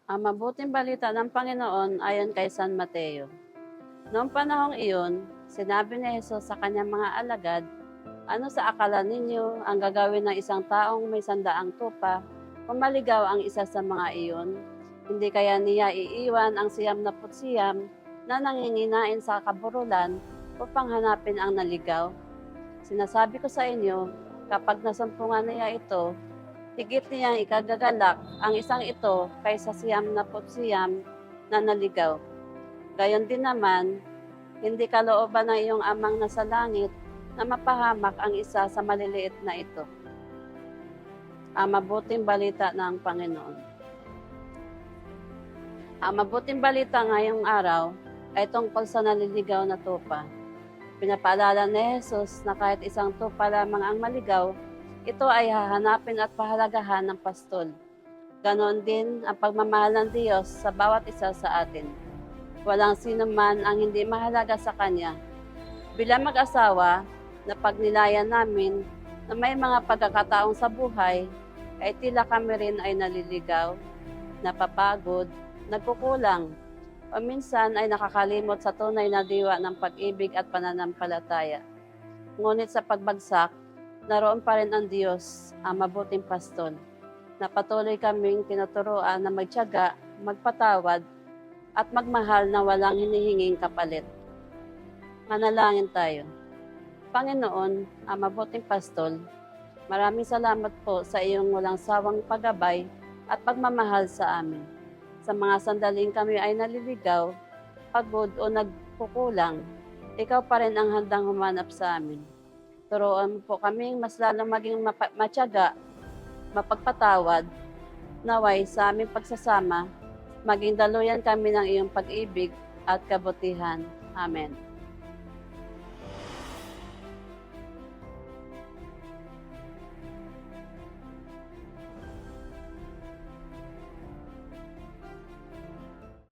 Ang mabuting balita ng Panginoon ayon kay San Mateo. Noong panahong iyon, sinabi ni Jesus sa kanyang mga alagad, "Ano sa akala ninyo ang gagawin ng isang taong may 100 tupa kung maligaw ang isa sa mga iyon? Hindi kaya niya iiwan ang 99 na nanginginain sa kaburulan upang hanapin ang naligaw? Sinasabi ko sa inyo, kapag nasumpungan niya ito, higit niyang ikagagalak ang isang ito kaysa 99 na naligaw. Gayon din naman, hindi kalooban ng iyong amang nasa langit na mapahamak ang isa sa maliliit na ito." Ang mabuting balita ng Panginoon. Ang mabuting balita ngayong araw ay tungkol sa naliligaw na tupa. Pinapaalala ni Jesus na kahit isang tupa lamang ang maligaw, ito ay hahanapin at pahalagahan ng pastol. Ganon din ang pagmamahal ng Diyos sa bawat isa sa atin. Walang sino man ang hindi mahalaga sa Kanya. Bilang mag-asawa, napagnilayan namin na may mga pagkakataong sa buhay ay tila kami rin ay naliligaw, napapagod, nagkukulang, o minsan ay nakakalimot sa tunay na diwa ng pag-ibig at pananampalataya. Ngunit sa pagbagsak, naroon pa rin ang Diyos, ang mabuting pastol, na patuloy kaming tinuturuan na magtiyaga, magpatawad, at magmahal na walang hinihinging kapalit. Manalangin tayo. Panginoon, ang mabuting pastol, maraming salamat po sa iyong walang sawang paggabay at pagmamahal sa amin. Sa mga sandaling kami ay naliligaw, pagod o nagkukulang, ikaw pa rin ang handang humanap sa amin. Turuan mo po kaming mas lalong maging matyaga, mapagpatawad, naway sa aming pagsasama, maging daluyan kami ng iyong pag-ibig at kabutihan. Amen.